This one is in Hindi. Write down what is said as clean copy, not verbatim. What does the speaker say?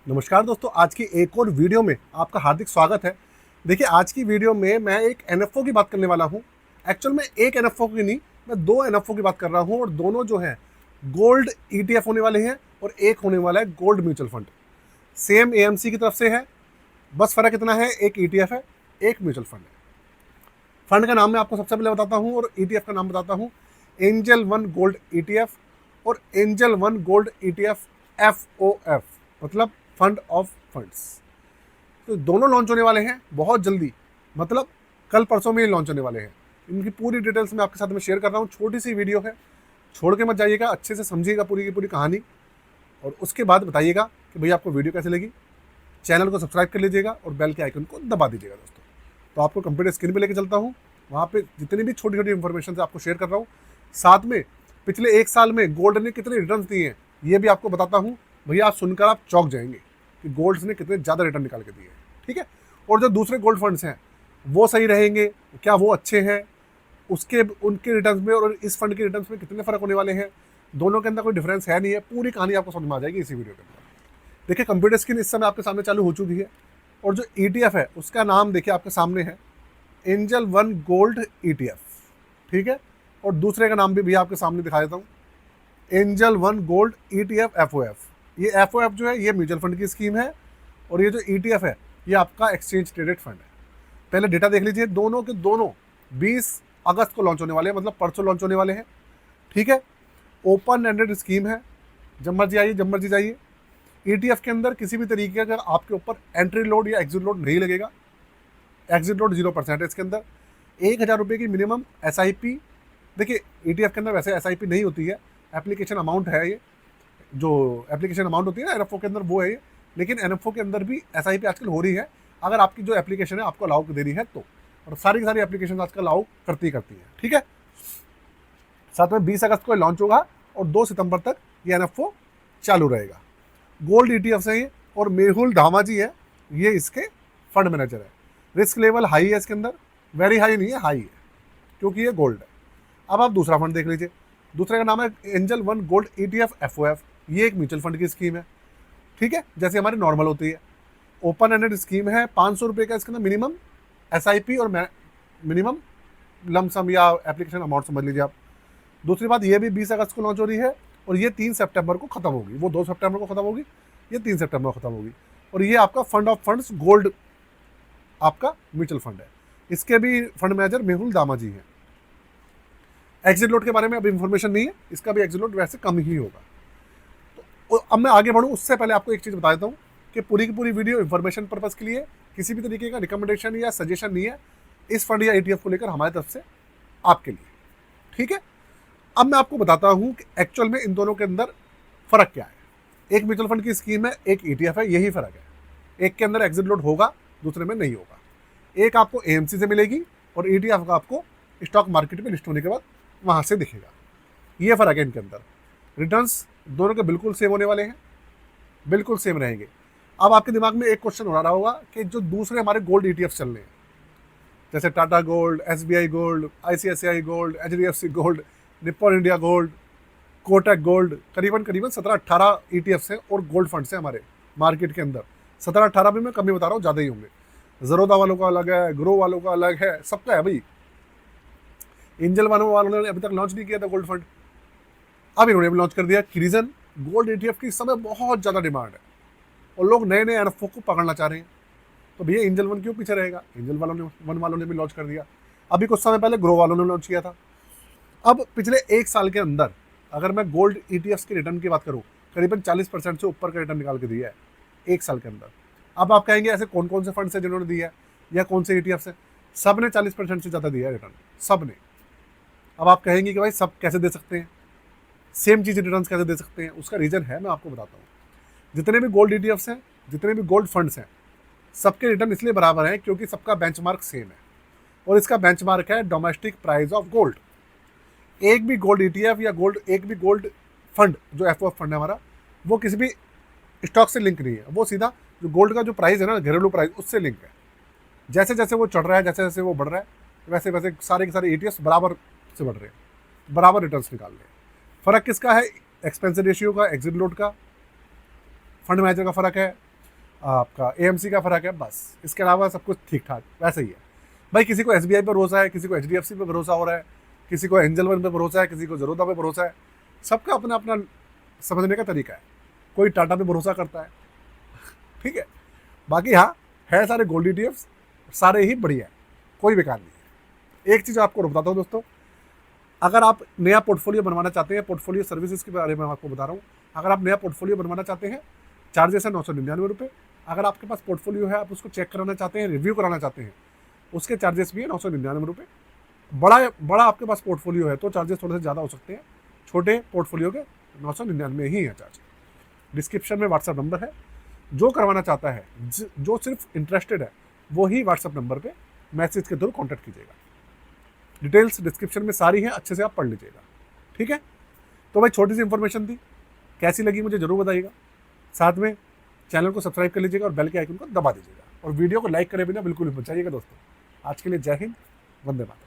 नमस्कार दोस्तों, आज की एक और वीडियो में आपका हार्दिक स्वागत है। देखिए, आज की वीडियो में मैं एक एनएफओ की बात करने वाला हूं। एक्चुअल में एक एनएफओ की नहीं, मैं दो एनएफओ की बात कर रहा हूं और दोनों जो हैं गोल्ड ईटीएफ होने वाले हैं और एक होने वाला है gold mutual fund. Same AMC की तरफ से है, बस फ़र्क इतना है, एक ईटीएफ है, एक म्यूचुअल फंड है। फंड का नाम मैं आपको सबसे पहले बताता हूँ और ईटीएफ का नाम बताता हूँ। एंजल वन गोल्ड ईटीएफ और angel one gold ETF FOF, मतलब फंड ऑफ फंड्स। तो दोनों लॉन्च होने वाले हैं बहुत जल्दी, मतलब कल परसों में ही लॉन्च होने वाले हैं। इनकी पूरी डिटेल्स मैं आपके साथ में शेयर कर रहा हूँ। छोटी सी वीडियो है, छोड़ के मत जाइएगा, अच्छे से समझिएगा पूरी की पूरी कहानी और उसके बाद बताइएगा कि भैया आपको वीडियो कैसे लगी। चैनल को सब्सक्राइब कर लीजिएगा और बेल के आइकन को दबा दीजिएगा दोस्तों। तो आपको कंप्यूटर स्क्रीन पे लेके चलता हूँ, वहाँ पे जितनी भी छोटी छोटी इन्फॉर्मेशन आपको शेयर कर रहा हूँ। साथ में पिछले एक साल में गोल्ड ने कितने रिटर्न दिए हैं ये भी आपको बताता हूँ। भैया आप सुनकर आप चौंक जाएंगे कि गोल्ड ने कितने ज़्यादा रिटर्न निकाल के दिए हैं। ठीक है, और जो दूसरे गोल्ड फंड्स हैं वो सही रहेंगे क्या, वो अच्छे हैं, उसके उनके रिटर्न में और इस फंड के रिटर्न में कितने फ़र्क होने वाले हैं, दोनों के अंदर कोई डिफरेंस है नहीं है। पूरी कहानी आपको समझ में आ जाएगी इसी वीडियो के अंदर। देखिए, कंप्यूटर स्क्रीन इस समय आपके सामने चालू हो चुकी है और जो ईटीएफ है उसका नाम देखिए आपके सामने है, एंजल वन गोल्ड ईटीएफ। ठीक है, और दूसरे का नाम भी भैया आपके सामने दिखा देता हूँ, angel one gold ETF FOF. ये एफओएफ जो है ये म्यूचुअल फंड की स्कीम है और ये जो ईटीएफ है ये आपका एक्सचेंज ट्रेडेड फंड है। पहले डेटा देख लीजिए, दोनों के दोनों 20 अगस्त को लॉन्च होने वाले हैं, मतलब परसों लॉन्च होने वाले हैं। ठीक है, ओपन एंडेड स्कीम है, जब मर्जी आइए जब मर्जी जाइए। ईटीएफ के अंदर किसी भी तरीके का आपके ऊपर एंट्री लोड या एग्जिट लोड नहीं लगेगा। एग्जिट लोड 0% है इसके अंदर। 1,000 रुपये की मिनिमम एसआईपी। देखिए, ईटीएफ के अंदर वैसे एसआईपी नहीं होती है, एप्लीकेशन अमाउंट है ये, जो एप्लीकेशन अमाउंट होती है ना एनएफओ के अंदर वो है ये। लेकिन एनएफओ के अंदर भी एसआईपी आजकल हो रही है, अगर आपकी जो एप्लीकेशन है आपको अलाउ दे रही है तो। और सारी की सारी एप्लीकेशन आजकल अलाउ करती है। ठीक है, साथ में 20 अगस्त को लॉन्च होगा और 2 सितंबर तक ये एनएफओ चालू रहेगा। गोल्ड ईटीएफ से ही, और मेहुल धामा जी है ये इसके फंड मैनेजर है। रिस्क लेवल हाई है इसके अंदर, वेरी हाई नहीं है, हाई है, क्योंकि ये गोल्ड है। अब आप दूसरा फंड देख लीजिए, दूसरे का नाम है angel one gold ETF FOF. ये एक म्यूचुअल फंड की स्कीम है। ठीक है, जैसे हमारी नॉर्मल होती है, ओपन एंडेड स्कीम है। 500 रुपये का इसके अंदर मिनिमम एसआईपी और मिनिमम लमसम या एप्लीकेशन अमाउंट समझ लीजिए आप। दूसरी बात, ये भी 20 अगस्त को लॉन्च हो रही है और ये 3 सितंबर को खत्म होगी। वो 2 सितंबर को खत्म होगी, ये 3 सितंबर को खत्म होगी। और ये आपका फंड ऑफ फंड्स गोल्ड आपका म्यूचुअल फंड है। इसके भी फंड मैनेजर मेहुल दामा जी हैं। एग्जिट लोड के बारे में अब इंफॉर्मेशन नहीं है, इसका भी एग्जिट लोड वैसे कम ही होगा। तो अब मैं आगे बढ़ूँ उससे पहले आपको एक चीज़ बता देता हूँ कि पूरी की पूरी वीडियो इन्फॉर्मेशन पर्पज़ के लिए, किसी भी तरीके का रिकमेंडेशन या सजेशन नहीं है इस फंड या ईटीएफ को लेकर हमारी तरफ से आपके लिए। ठीक है, अब मैं आपको बताता हूँ कि एक्चुअल में इन दोनों के अंदर फ़र्क क्या है। एक म्यूचुअल फंड की स्कीम है, एक ईटीएफ है, यही फ़र्क है। एक के अंदर एग्जिट लोड होगा, दूसरे में नहीं होगा। एक आपको एएमसी से मिलेगी और ईटीएफ का आपको स्टॉक मार्केट में लिस्ट होने के बाद वहाँ से दिखेगा। ये फ़र्क है इनके अंदर। रिटर्न्स दोनों के बिल्कुल सेम होने वाले हैं, बिल्कुल सेम रहेंगे। अब आपके दिमाग में एक क्वेश्चन हो रहा होगा कि जो दूसरे हमारे गोल्ड ईटीएफ चल रहे हैं, जैसे Tata gold, SBI gold, ICICI gold, HDFC gold, Nippon India gold, Kotak gold, करीबन करीबन 17-18 ईटीएफ्स हैं और गोल्ड फंड्स हैं हमारे मार्केट के अंदर। 17-18 भी मैं कम ही बता रहा हूँ, ज़्यादा ही होंगे। ज़रोदा वालों का अलग है, ग्रो वालों का अलग है, सबका है भाई। एंजल वालों ने अभी तक लॉन्च नहीं किया था गोल्ड फंड, अब इन्होंने भी लॉन्च कर दिया। रीज़न, गोल्ड ईटीएफ की इस समय बहुत ज़्यादा डिमांड है और लोग नए नए एनएफओ को पकड़ना चाह रहे हैं। तो भैया एंजल वन क्यों पीछे रहेगा, एंजल वालों ने भी लॉन्च कर दिया। अभी कुछ समय पहले ग्रो वालों ने लॉन्च किया था। अब पिछले एक साल के अंदर अगर मैं गोल्ड ईटीएफ्स के रिटर्न की बात करूँ, करीबन 40% से ऊपर का रिटर्न निकाल के दिया है एक साल के अंदर। अब आप कहेंगे ऐसे कौन कौन से फंड्स हैं जिन्होंने दिया है या कौन से ईटीएफ्स हैं? सब ने 40% से ज़्यादा दिया है रिटर्न, सब ने। अब आप कहेंगे कि भाई सब कैसे दे सकते हैं, सेम चीज़ रिटर्न कैसे दे सकते हैं? उसका रीज़न है, मैं आपको बताता हूँ। जितने भी गोल्ड ईटीएफ्स हैं, जितने भी गोल्ड फंड्स हैं, सबके रिटर्न इसलिए बराबर हैं क्योंकि सबका बेंचमार्क सेम है और इसका बेंचमार्क है डोमेस्टिक प्राइस ऑफ गोल्ड। एक भी गोल्ड ईटीएफ या एक भी गोल्ड फंड जो एफओएफ फंड है हमारा, वो किसी भी स्टॉक से लिंक नहीं है, वो सीधा जो गोल्ड का जो प्राइस है ना, घरेलू प्राइस, उससे लिंक है। जैसे जैसे वो चढ़ रहा है, जैसे जैसे वो बढ़ रहा है, वैसे वैसे सारे के सारे ईटीएफ बराबर से बढ़ रहे हैं, बराबर रिटर्न्स निकाल रहे हैं। फ़र्क किसका है? एक्सपेंस रेशियो का, एग्जिट लोड का, फंड मैनेजर का फ़र्क है, आपका AMC का फ़र्क है, बस। इसके अलावा सब कुछ ठीक ठाक वैसे ही है भाई। किसी को SBI पर भरोसा है, किसी को HDFC पे भरोसा हो रहा है, किसी को एंजल वन पे भरोसा है, किसी को ज़रोदा पे भरोसा है। सबका अपना अपना समझने का तरीका है। कोई टाटा पे भरोसा करता है, ठीक है। बाकी हाँ, है सारे गोल्ड ETFs, सारे ही बढ़िया है, कोई बेकार नहीं है। एक चीज़ आपको बताता हूँ दोस्तों, अगर आप नया पोर्टफोलियो बनवाना चाहते हैं, पोर्टफोलियो सर्विसेज के बारे में आपको बता रहा हूँ। अगर आप नया पोर्टफोलियो बनवाना चाहते हैं, चार्जेस है 999 रुपये। अगर आपके पास पोर्टफोलियो है, आप उसको चेक कराना चाहते हैं, रिव्यू कराना चाहते हैं, उसके चार्जेस भी है 999 रुपये। बड़ा आपके पास पोर्टफोलियो है तो चार्जेस थोड़े से ज़्यादा हो सकते हैं, छोटे पोर्टफोलियो के 999 ही है चार्ज। डिस्क्रिप्शन में व्हाट्सअप नंबर है, जो करवाना चाहता है, जो सिर्फ इंटरेस्टेड है, वो ही व्हाट्सअप नंबर पे मैसेज के थ्रू कॉन्टैक्ट कीजिएगा। डिटेल्स डिस्क्रिप्शन में सारी हैं, अच्छे से आप पढ़ लीजिएगा, ठीक है। तो भाई छोटी सी इंफॉर्मेशन थी, कैसी लगी मुझे ज़रूर बताइएगा। साथ में चैनल को सब्सक्राइब कर लीजिएगा और बेल के आइकन को दबा दीजिएगा, और वीडियो को लाइक करे बिना बिल्कुल भी मत जाइएगा दोस्तों। आज के लिए जय हिंद, वंदे मातरम।